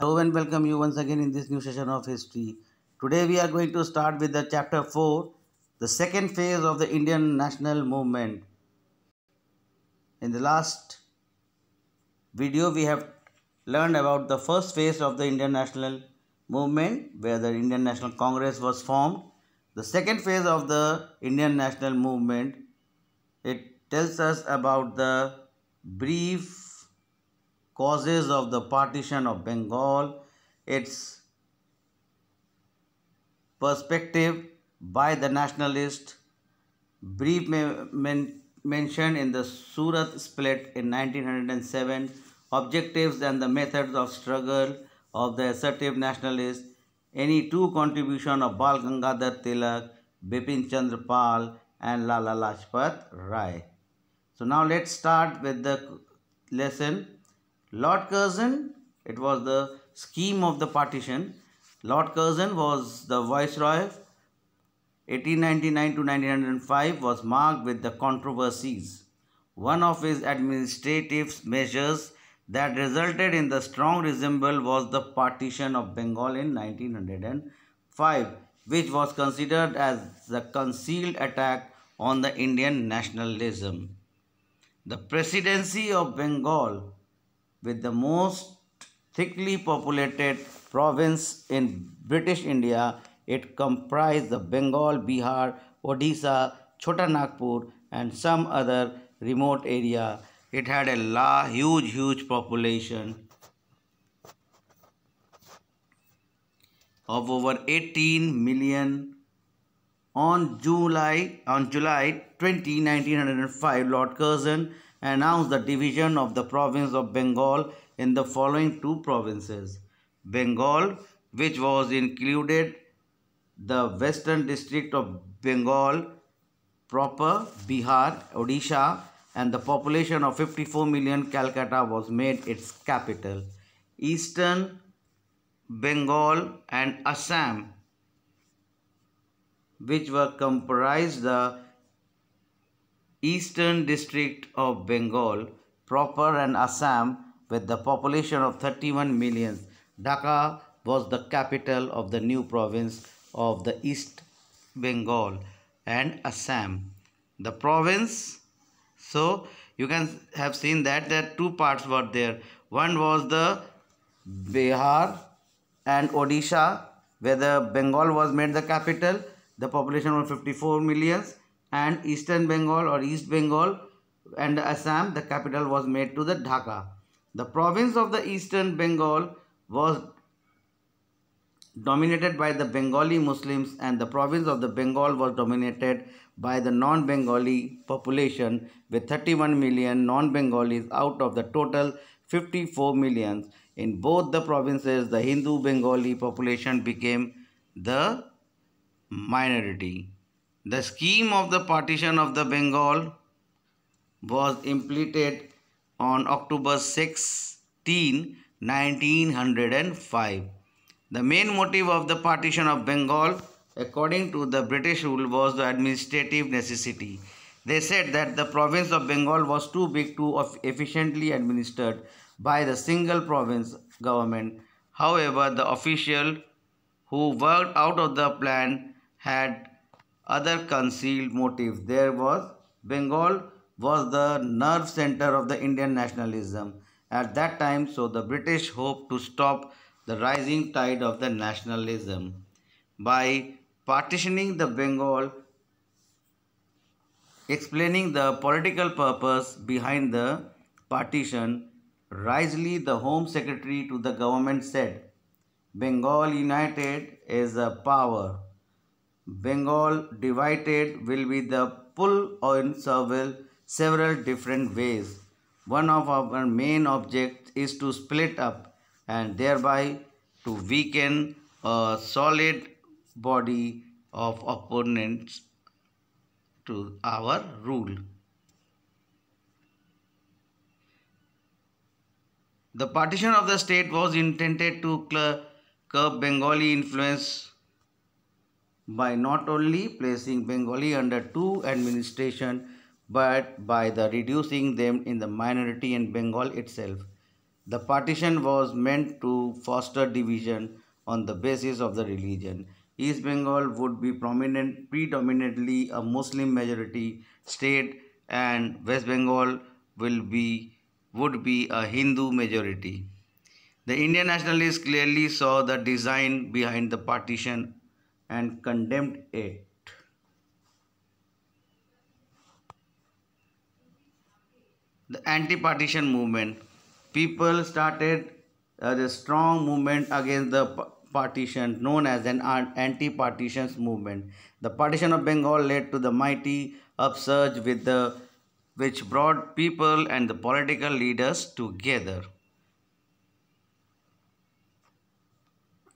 Hello and welcome you once again in this new session of history. Today we are going to start with the chapter 4, the second phase of the Indian national movement. In the last video we have learned about the first phase of the Indian national movement where the Indian National Congress was formed. The second phase of the Indian national movement, it tells us about the brief causes of the partition of Bengal, its perspective by the nationalist, brief mention in the Surat split in 1907, objectives and the methods of struggle of the assertive nationalists, any two contribution of Bal Gangadhar Tilak, Bipin Chandra Pal and Lala Lajpat Rai. So now let's start with the lesson. Lord Curzon, it was the scheme of the partition. Lord Curzon was the viceroy. 1899 to 1905 was marked with the controversies. One of his administrative measures that resulted in the strong resemble was the partition of Bengal in 1905, which was considered as the concealed attack on the Indian nationalism. The presidency of Bengal, with the most thickly populated province in British India, it comprised the Bengal, Bihar, Odisha, Chota Nagpur and some other remote area. It had a huge population of over 18 million. On July 20, 1905, Lord Curzon announced the division of the province of Bengal in the following two provinces. Bengal, which was included the western district of Bengal proper, Bihar, Odisha, and the population of 54 million, Calcutta was made its capital. Eastern Bengal and Assam, which were comprised the eastern district of Bengal proper and Assam with the population of 31 million. Dhaka was the capital of the new province of the East Bengal and Assam. The province, so you can have seen that there two parts were there. One was the Bihar and Odisha, where the Bengal was made the capital. The population was 54 millions, and Eastern Bengal or East Bengal and Assam, the capital was made to the Dhaka. The province of the Eastern Bengal was dominated by the Bengali Muslims, and the province of the Bengal was dominated by the non-Bengali population with 31 million non-Bengalis out of the total 54 millions. In both the provinces, the Hindu Bengali population became the minority. The scheme of the partition of the Bengal was implemented on October 16, 1905. The main motive of the partition of Bengal, according to the British rule, was the administrative necessity. They said that the province of Bengal was too big to efficiently administered by the single province government. However, the official who worked out of the plan had other concealed motives. Bengal was the nerve center of the Indian nationalism at that time, so the British hoped to stop the rising tide of the nationalism by partitioning the Bengal. Explaining the political purpose behind the partition, Risley, the Home Secretary to the government, said, Bengal united is a power. Bengal divided will be the pull in several different ways. One of our main objects is to split up and thereby to weaken a solid body of opponents to our rule. The partition of the state was intended to curb Bengali influence by not only placing Bengali under two administration but by the reducing them in the minority in Bengal itself. The partition was meant to foster division on the basis of the religion. East Bengal would be predominantly a Muslim majority state, and West Bengal will be would be a Hindu majority. The Indian nationalists clearly saw the design behind the partition and condemned it. The anti-partition movement. People started the strong movement against the partition known as an anti-partitions movement. The partition of Bengal led to the mighty upsurge which brought people and the political leaders together.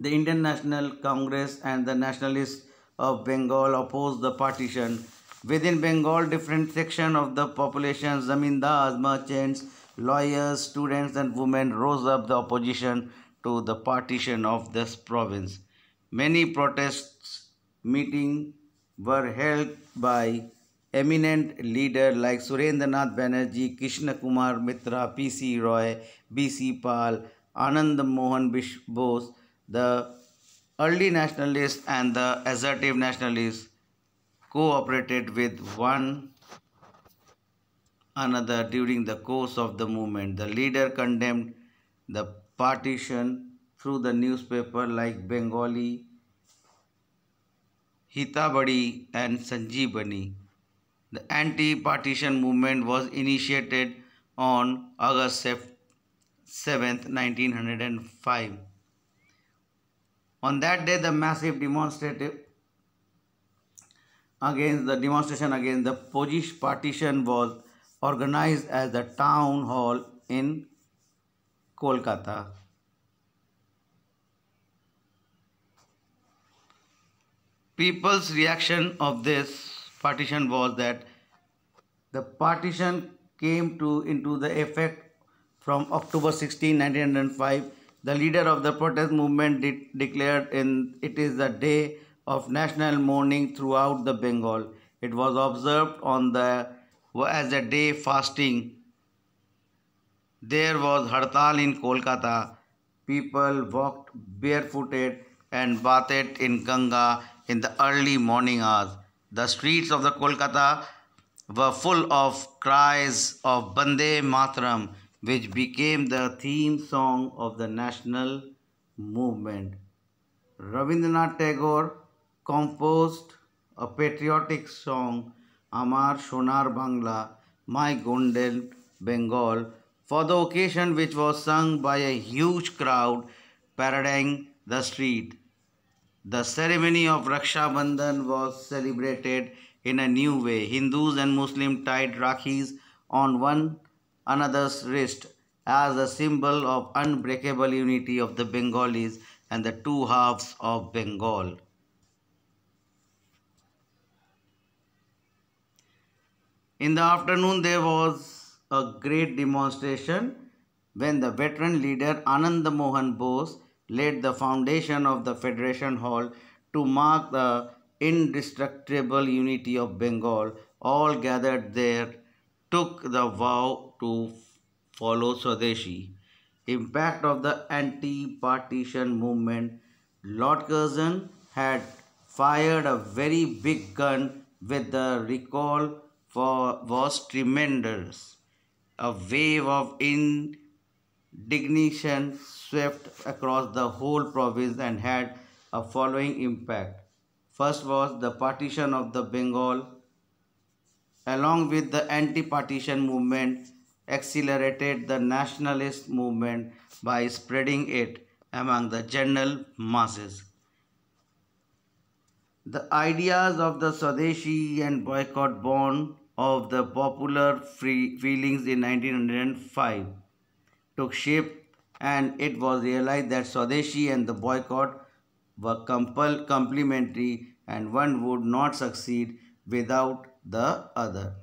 The Indian National Congress and the Nationalists of Bengal opposed the partition. Within Bengal, different sections of the population, zamindars, merchants, lawyers, students, and women rose up the opposition to the partition of this province. Many protests meetings were held by eminent leaders like Surendranath Banerjee, Krishna Kumar Mitra, P.C. Roy, B.C. Pal, Anand Mohan Bose. The early nationalists and the assertive nationalists cooperated with one another during the course of the movement. The leader condemned the partition through the newspaper like Bengali, Hitabadi and Sanjeevani. The anti-partition movement was initiated on August 7th, 1905. On that day, the massive demonstration against the Polish partition was organized as the town hall in Kolkata. People's reaction of this partition was that the partition came into the effect from October 16, 1905. The leader of the protest movement declared it is the day of national mourning throughout the Bengal. It was observed as a day fasting. There was Hartal in Kolkata. People walked barefooted and bathed in Ganga in the early morning hours. The streets of the Kolkata were full of cries of Bande Mataram, which became the theme song of the national movement. Rabindranath Tagore composed a patriotic song, Amar Sonar Bangla, My Golden Bengal, for the occasion, which was sung by a huge crowd parading the street. The ceremony of Raksha Bandhan was celebrated in a new way. Hindus and Muslims tied Rakhis on one another's wrist as a symbol of unbreakable unity of the Bengalis and the two halves of Bengal. In the afternoon, there was a great demonstration when the veteran leader Anand Mohan Bose laid the foundation of the Federation Hall to mark the indestructible unity of Bengal. All gathered there took the vow to follow Swadeshi. Impact of the anti-partition movement. Lord Curzon had fired a very big gun with the recoil was tremendous. A wave of indignation swept across the whole province and had a following impact. First was the partition of the Bengal, along with the anti-partition movement, accelerated the nationalist movement by spreading it among the general masses. The ideas of the Swadeshi and boycott born of the popular feelings in 1905 took shape, and it was realized that Swadeshi and the boycott were complementary and one would not succeed without the other.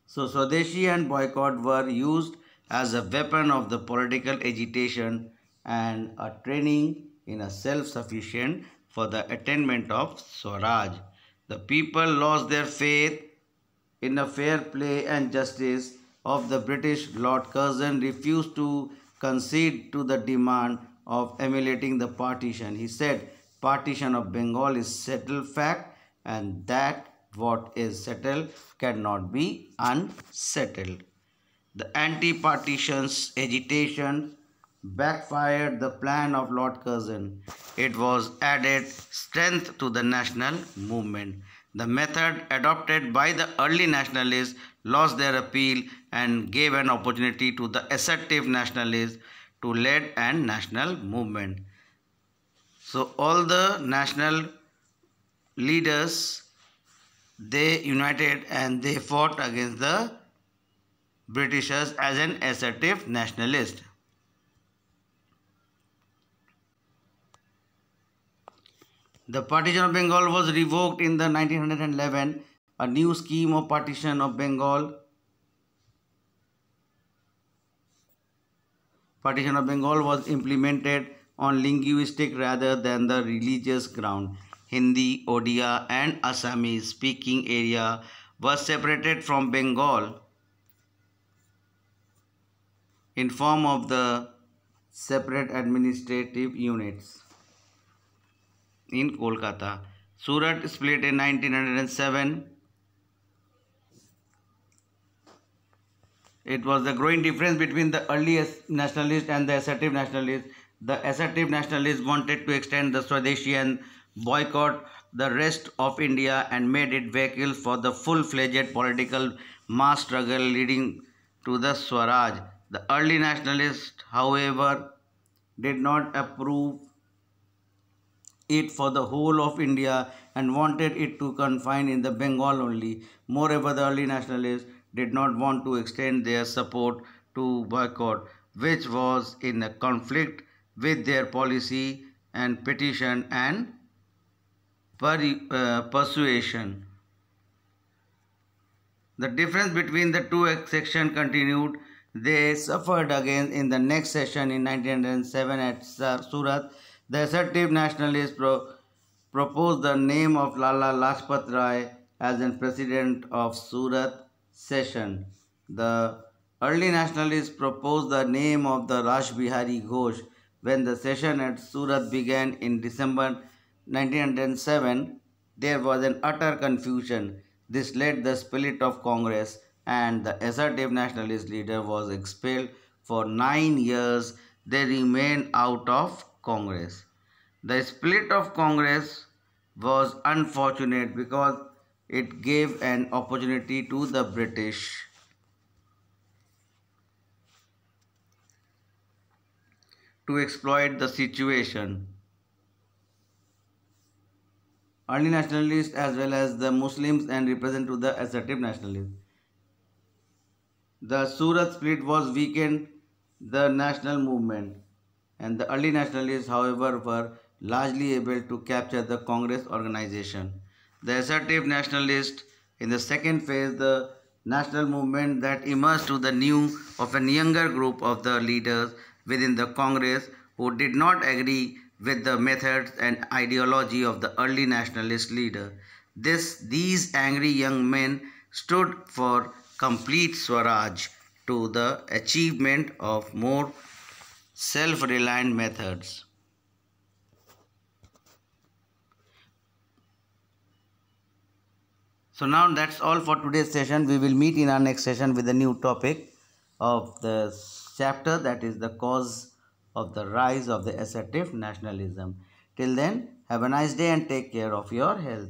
So Swadeshi and boycott were used as a weapon of the political agitation and a training in a self-sufficient for the attainment of Swaraj. The people lost their faith in the fair play and justice of the British. Lord Curzon refused to concede to the demand of emulating the partition. He said, partition of Bengal is settled fact, and that what is settled cannot be unsettled. The anti-partitions agitation backfired the plan of Lord Curzon. It was added strength to the national movement. The method adopted by the early nationalists lost their appeal and gave an opportunity to the assertive nationalists to lead an national movement. So all the national leaders, they united and they fought against the Britishers as an assertive nationalist. The partition of Bengal was revoked in the 1911. A new scheme of partition of Bengal was implemented on linguistic rather than the religious ground. Hindi, Odia and Assamese speaking area was separated from Bengal in form of the separate administrative units. In Kolkata, Surat split in 1907. It was the growing difference between the early nationalists and the assertive nationalists. The assertive nationalists wanted to extend the Swadeshi and boycott the rest of India and made it vehicle for the full-fledged political mass struggle leading to the Swaraj. The early nationalists, however, did not approve it for the whole of India and wanted it to confine in the Bengal only. Moreover, the early nationalists did not want to extend their support to boycott, which was in a conflict with their policy and petition and persuasion. The difference between the two sections continued. They suffered again in the next session in 1907 at Surat. The assertive nationalists proposed the name of Lala Lajpat Rai as the president of Surat session. The early nationalists proposed the name of the Rash Bihari Ghosh. When the session at Surat began in December 1907, there was an utter confusion. This led the split of Congress, and the assertive nationalist leader was expelled for 9 years. They remained out of Congress. The split of Congress was unfortunate because it gave an opportunity to the British to exploit the situation. Early nationalists as well as the Muslims and represent to the assertive nationalists. The Surat split was weakened the national movement, and the early nationalists, however, were largely able to capture the Congress organization. The assertive nationalists in the second phase, the national movement that emerged to the new of a younger group of the leaders within the Congress who did not agree with the methods and ideology of the early nationalist leader. These angry young men stood for complete Swaraj to the achievement of more self-reliant methods. So now that's all for today's session. We will meet in our next session with a new topic of the chapter, that is the cause of the rise of the assertive nationalism. Till then, have a nice day and take care of your health.